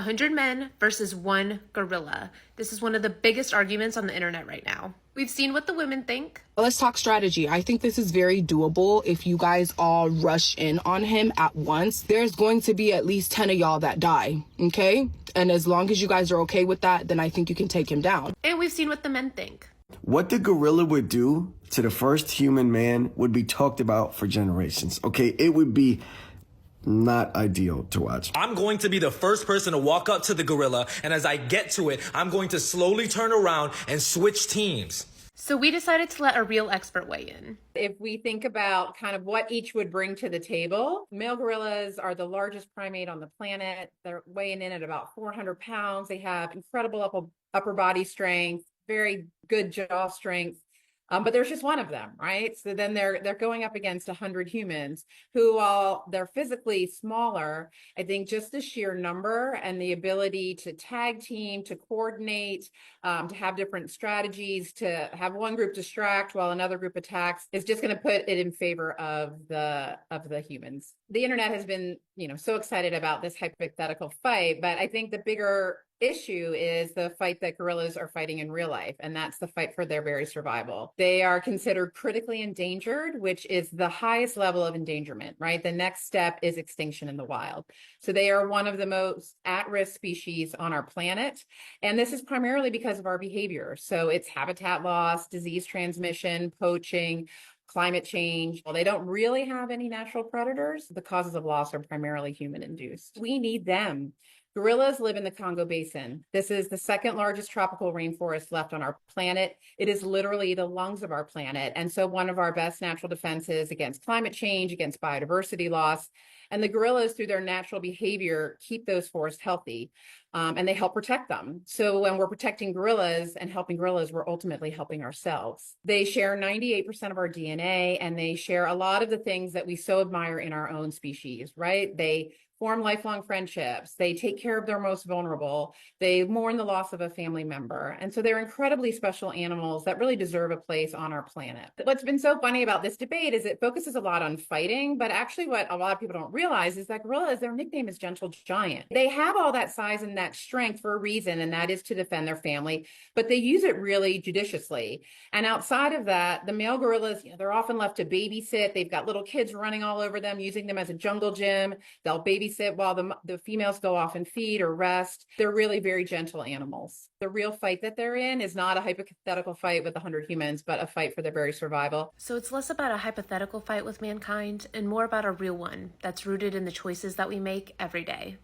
100 men versus one gorilla. This is one of the biggest arguments on the internet right now. We've seen what the women think. Let's talk strategy. I think this is very doable if you guys all rush in on him at once. There's going to be at least 10 of y'all that die, okay? And as long as you guys are okay with that, then I think you can take him down. And we've seen what the men think. What the gorilla would do to the first human man would be talked about for generations, okay? It would be not ideal to watch. I'm going to be the first person to walk up to the gorilla, and as I get to it, I'm going to slowly turn around and switch teams. So we decided to let a real expert weigh in. If we think about kind of what each would bring to the table, male gorillas are the largest primate on the planet. They're weighing in at about 400 pounds. They have incredible upper body strength, very good jaw strength. But there's just one of them, right? So then they're going up against 100 humans who, while they're physically smaller, I think just the sheer number and the ability to tag team, to coordinate, to have different strategies, to have one group distract while another group attacks is just going to put it in favor of the humans. The internet has been, so excited about this hypothetical fight, but I think the bigger issue is the fight that gorillas are fighting in real life, and that's the fight for their very survival. They are considered critically endangered, which is the highest level of endangerment, right? The next step is extinction in the wild. So they are one of the most at-risk species on our planet, and this is primarily because of our behavior. So it's habitat loss, disease transmission, poaching, climate change. While they don't really have any natural predators, the causes of loss are primarily human-induced. We need them. Gorillas live in the Congo Basin. This is the second largest tropical rainforest left on our planet. It is literally the lungs of our planet. And so one of our best natural defenses against climate change, against biodiversity loss. And the gorillas, through their natural behavior, keep those forests healthy, and they help protect them. So when we're protecting gorillas and helping gorillas, we're ultimately helping ourselves. They share 98% of our DNA, and they share a lot of the things that we so admire in our own species, right? They form lifelong friendships. They take care of their most vulnerable. They mourn the loss of a family member. And so they're incredibly special animals that really deserve a place on our planet. What's been so funny about this debate is it focuses a lot on fighting, but actually what a lot of people don't realize is that gorillas, their nickname is gentle giant. They have all that size and that strength for a reason, and that is to defend their family, but they use it really judiciously. And outside of that, the male gorillas, they're often left to babysit. They've got little kids running all over them, using them as a jungle gym. They'll babysit while the females go off and feed or rest. They're really very gentle animals. The real fight that they're in is not a hypothetical fight with 100 humans, but a fight for their very survival. So it's less about a hypothetical fight with mankind and more about a real one that's rooted in the choices that we make every day.